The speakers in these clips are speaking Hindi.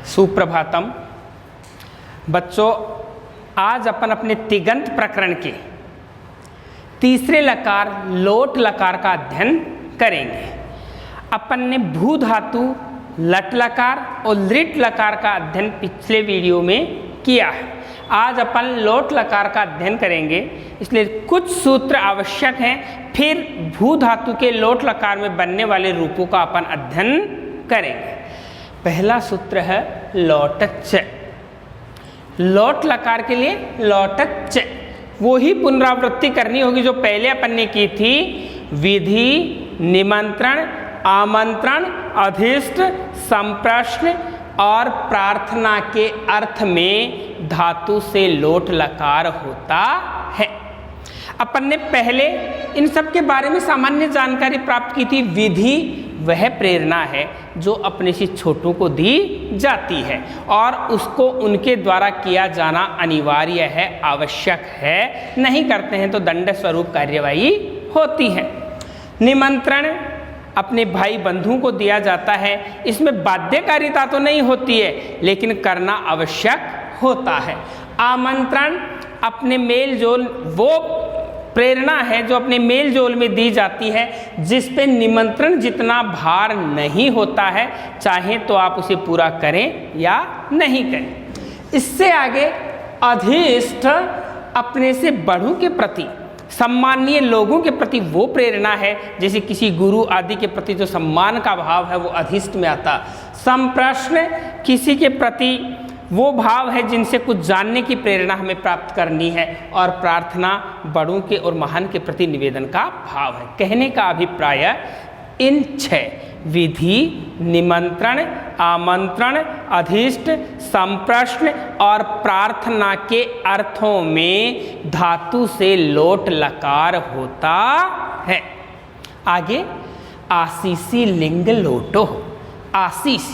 सुप्रभातम बच्चों, आज अपन अपने तिगंत प्रकरण के तीसरे लकार लोट लकार का अध्ययन करेंगे। अपन ने भू धातु लट लकार और लिट लकार का अध्ययन पिछले वीडियो में किया है। आज अपन लोट लकार का अध्ययन करेंगे, इसलिए कुछ सूत्र आवश्यक हैं। फिर भू धातु के लोट लकार में बनने वाले रूपों का अपन अध्ययन करेंगे। पहला सूत्र है लोटच। लोट लकार के लिए लोटच वो ही पुनरावृत्ति करनी होगी जो पहले अपन ने की थी। विधि, निमंत्रण, आमंत्रण, अधिष्ट, संप्रश्न और प्रार्थना के अर्थ में धातु से लोट लकार होता है। अपन ने पहले इन सब के बारे में सामान्य जानकारी प्राप्त की थी। विधि वह प्रेरणा है जो अपने से छोटों को दी जाती है और उसको उनके द्वारा किया जाना अनिवार्य है, आवश्यक है। नहीं करते हैं तो दंड स्वरूप कार्यवाही होती है। निमंत्रण अपने भाई बंधुओं को दिया जाता है। इसमें बाध्यकारिता तो नहीं होती है, लेकिन करना आवश्यक होता है। आमंत्रण अपने मेल जोल वो प्रेरणा है जो अपने मेल जोल में दी जाती है, जिस पे निमंत्रण जितना भार नहीं होता है, चाहे तो आप उसे पूरा करें या नहीं करें। इससे आगे अधिष्ठ अपने से बड़ों के प्रति, सम्माननीय लोगों के प्रति वो प्रेरणा है, जैसे किसी गुरु आदि के प्रति जो सम्मान का भाव है वो अधिष्ठ में आता। संप्रश्न किसी के प्रति वो भाव है जिनसे कुछ जानने की प्रेरणा हमें प्राप्त करनी है। और प्रार्थना बड़ों के और महान के प्रति निवेदन का भाव है। कहने का अभिप्राय इन 6 विधि, निमंत्रण, आमंत्रण, अधिष्ट, संप्रश्न और प्रार्थना के अर्थों में धातु से लोट लकार होता है। आगे आशीषी लिंग लोटो। आशीष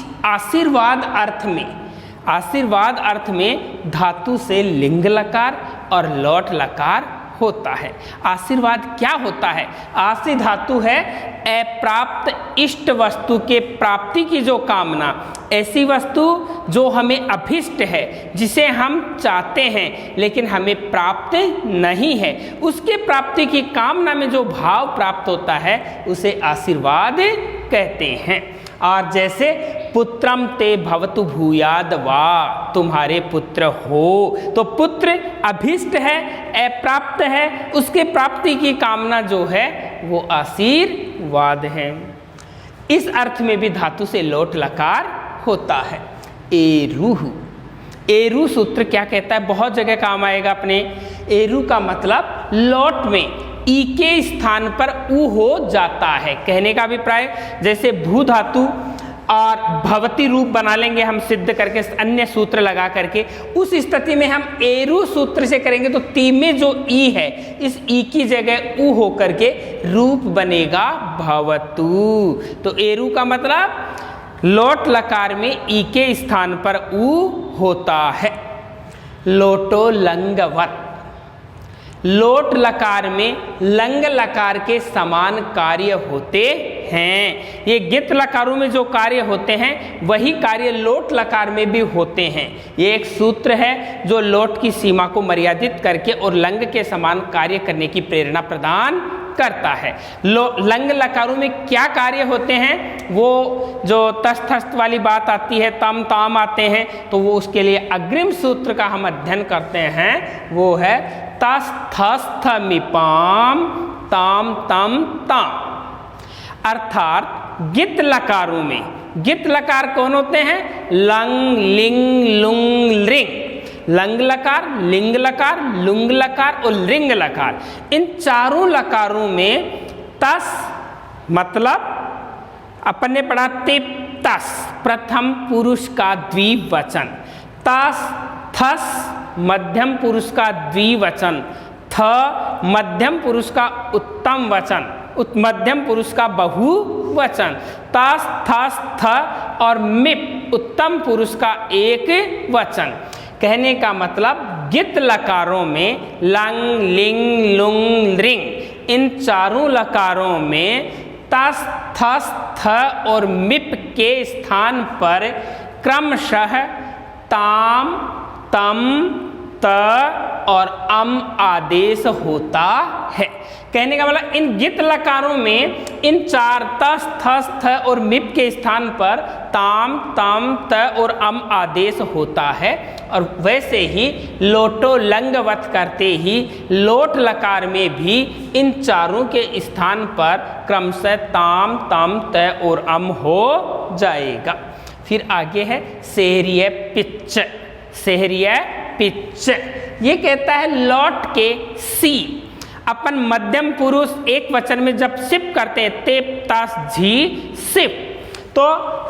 आशीर्वाद अर्थ में धातु से लिंग लकार और लोट लकार होता है। आशीर्वाद क्या होता है? आशी धातु है अप्राप्त इष्ट वस्तु के प्राप्ति की जो कामना, ऐसी वस्तु जो हमें अभिष्ट है, जिसे हम चाहते हैं लेकिन हमें प्राप्त नहीं है, उसके प्राप्ति की कामना में जो भाव प्राप्त होता है उसे आशीर्वाद कहते हैं। और जैसे पुत्रम ते भवतु भूयाद वा, तुम्हारे पुत्र हो, तो पुत्र अभिष्ट है, अप्राप्त है, उसके प्राप्ति की कामना जो है वो आशीर्वाद है। इस अर्थ में भी धातु से लोट लकार होता है। एरुह, एरु सूत्र क्या कहता है? बहुत जगह काम आएगा अपने। एरु का मतलब लोट में ई के स्थान पर उ हो जाता है। कहने का अभिप्राय जैसे भू धातु और भवती रूप बना लेंगे हम सिद्ध करके, अन्य सूत्र लगा करके। उस स्थिति में हम एरु सूत्र से करेंगे तो ती में जो ई है, इस ई की जगह उ हो करके रूप बनेगा भवतु। तो एरु का मतलब लोट लकार में ई के स्थान पर उ होता है। लोटो लंगवत, लोट लकार में लंग लकार के समान कार्य होते हैं। ये गित लकारों में जो कार्य होते हैं वही कार्य लोट लकार में भी होते हैं। ये एक सूत्र है जो लोट की सीमा को मर्यादित करके और लंग के समान कार्य करने की प्रेरणा प्रदान करता है। लंग लकारों में क्या कार्य होते हैं? वो जो तस्थस्थ वाली बात आती है, तम ताम आते हैं, तो वो उसके लिए अग्रिम सूत्र का हम अध्ययन करते हैं। वो है तस्थस्थ मिपाम ताम तम ताम। अर्थात गित लकारों में, गित लकार कौन होते हैं? लंग, लिंग, लुंग, लिंग। लंग लकार, लिंग लकार, लुंग लकार और लिंग लकार, इन चारों लकारों में तस मतलब अपन ने पढ़ा तिप तस, प्रथम पुरुष का द्विवचन। तस थस मध्यम पुरुष का द्विवचन। थ मध्यम पुरुष का उत्तम वचन, मध्यम पुरुष का बहुवचन। तस थस थ और मिप उत्तम पुरुष का एक वचन। कहने का मतलब गित लकारों में लंग, लिंग, लुंग, रिंग, इन चारों लकारों में तस, थस, थ और मिप के स्थान पर क्रमशः ताम, तम, त और अम आदेश होता है। कहने का मतलब इन गित लकारों में इन चार तस, थस, थ और मिप के स्थान पर ताम, तम, त और अम आदेश होता है। और वैसे ही लोटो लंगवत करते ही लोट लकार में भी इन चारों के स्थान पर क्रमशः ताम, तम, त और अम हो जाएगा। फिर आगे है सेहरिय पिच। सेहरिय पिच ये कहता है लौट के सी। अपन मध्यम पुरुष एक वचन में जब सिप करते हैं तेप, तास, झी, सिप, तो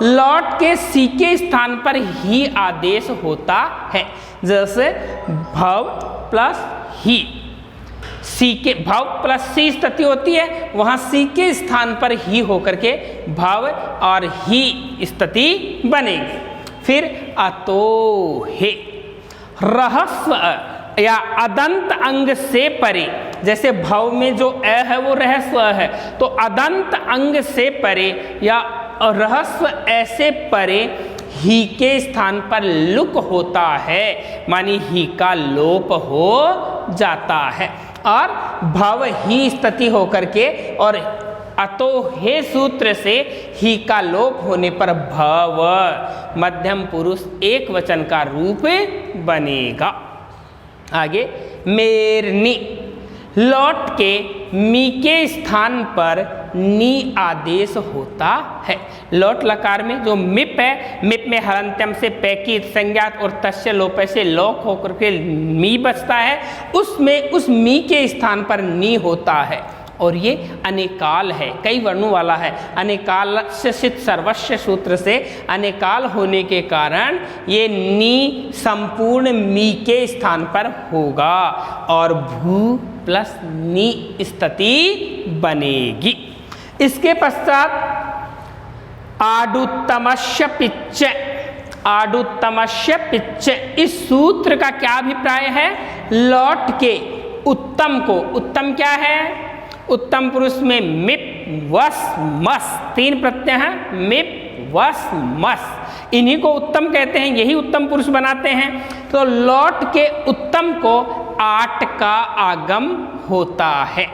लौट के सी के स्थान पर ही आदेश होता है। जैसे भव प्लस ही, सी के भव प्लस सी स्थिति होती है, वहां सी के स्थान पर ही होकर के भव और ही स्थिति बनेगी। फिर अतोहे रहस्व या अदंत अंग से परे, जैसे भव में जो अ है वो रहस्व है, तो अदंत अंग से परे या रहस्व ऐसे परे ही के स्थान पर लुक होता है, मानी ही का लोप हो जाता है। और भव ही स्थिति होकर के और अतो हे सूत्र से ही का लोप होने पर भव मध्यम पुरुष एक वचन का रूप बनेगा। आगे मेरनी, लौट के मी के स्थान पर नी आदेश होता है। लौट लकार में जो मिप है, मिप में हलंत्यम से पैकी संज्ञात और तस्य लोप से लोक होकर के मी बचता है, उसमें उस मी के स्थान पर नी होता है। और ये अनेकाल है, कई वर्णों वाला है। अनेकाल सित सर्वस्व सूत्र से अनेकाल होने के कारण ये नी संपूर्ण मी के स्थान पर होगा और भू प्लस नी स्थिति बनेगी। इसके पश्चात आडुत्तमस्य पिच्च। आडुत्तमस्य पिच्च, इस सूत्र का क्या अभिप्राय है? लौट के उत्तम को, उत्तम क्या है? उत्तम पुरुष में मिप, वस, मस, तीन प्रत्यय हैं, मिप, वस, मस, इन्हीं को उत्तम कहते हैं, यही उत्तम पुरुष बनाते हैं। तो लौट के उत्तम को आट का आगम होता है।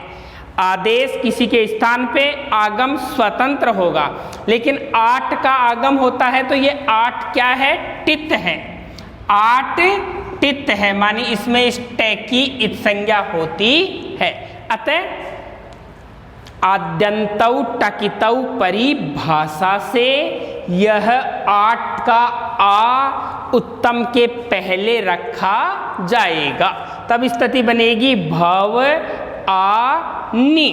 आदेश किसी के स्थान पे आगम स्वतंत्र होगा, लेकिन आट का आगम होता है तो ये आट क्या है? टित है। आट टित है, मानी इसमें स्टे की इत संज्ञा होती है। अतः आद्यंतौ टकितौ परिभाषा से यह आट का आ उत्तम के पहले रखा जाएगा, तब स्थिति बनेगी भव आ नी,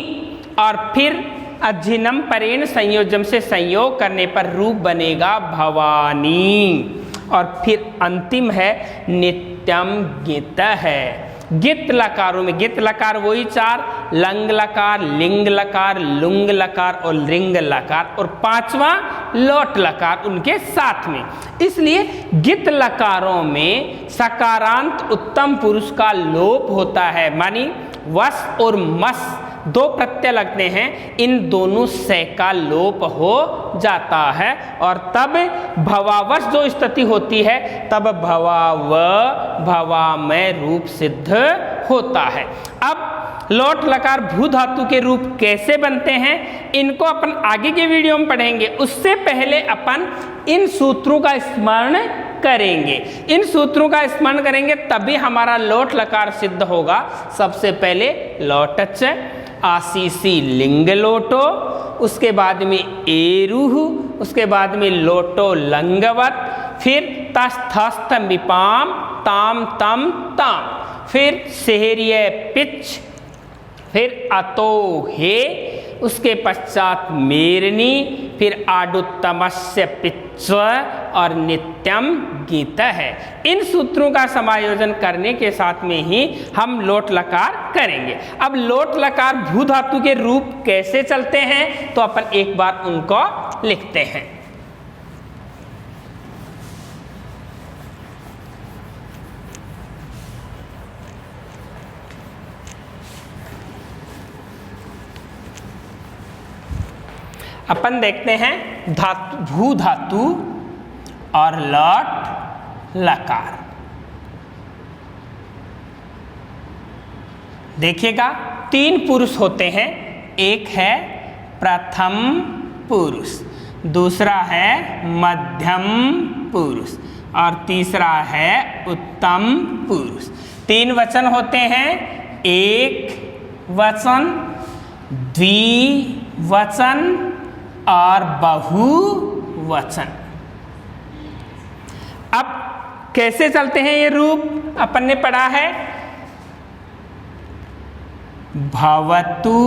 और फिर अजिनम परेण संयोजम से संयोग करने पर रूप बनेगा भवानी। और फिर अंतिम है नित्यम गित है। गित लकारों में, गित लकार वही चार, लंग लकार, लिंग लकार, लुंग लकार और लिंग लकार, और पांचवा लोट लकार उनके साथ में। इसलिए गित लकारों में सकारांत उत्तम पुरुष का लोप होता है, मानी वस और मस दो प्रत्यय लगते हैं, इन दोनों से का लोप हो जाता है और तब भवावश जो स्थिति होती है तब भवाव भवामय रूप सिद्ध होता है। अब लोट लकार भू धातु के रूप कैसे बनते हैं, इनको अपन आगे के वीडियो में पढ़ेंगे। उससे पहले अपन इन सूत्रों का स्मरण करेंगे। इन सूत्रों का स्मरण करेंगे तभी हमारा लोट लकार सिद्ध होगा। सबसे पहले लोटच, आशीसी लिंग लोटो, उसके बाद में एरुह, उसके बाद में लोटो लंगवत, फिर तस्थस्थ मिपाम, ताम तम ताम, फिर सेहरिय पिच, फिर अतो हे, उसके पश्चात मेरनी, फिर आडुत्तमस्य पिच्च और नित्यम गीत है। इन सूत्रों का समायोजन करने के साथ में ही हम लोट लकार करेंगे। अब लोट लकार भू धातु के रूप कैसे चलते हैं तो अपन एक बार उनको लिखते हैं। अपन देखते हैं धातु, भू धातु और लॉट लकार। देखिएगा 3 पुरुष होते हैं, एक है प्रथम पुरुष, दूसरा है मध्यम पुरुष और तीसरा है उत्तम पुरुष। 3 वचन होते हैं, एक वचन, द्विवचन और बहुवचन। अब कैसे चलते हैं ये रूप, अपन ने पढ़ा है भवतु,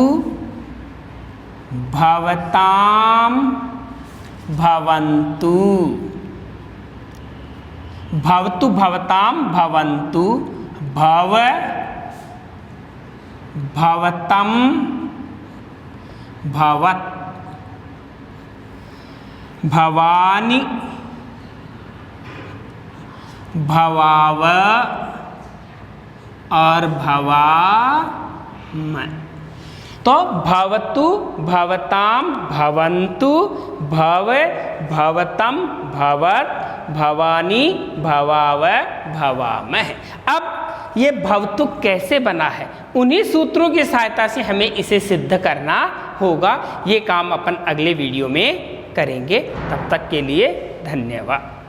भवताम, भवन्तु। भवतु भवताम भवन्तु, भव भवतम भवत, भवानि भवाव और भवामय। तो भवतु भवताम भवन्तु, भव भवतम भवत, भवानी भवाव भवामः। अब ये भवतु कैसे बना है, उन्हीं सूत्रों की सहायता से हमें इसे सिद्ध करना होगा। ये काम अपन अगले वीडियो में करेंगे। तब तक के लिए धन्यवाद।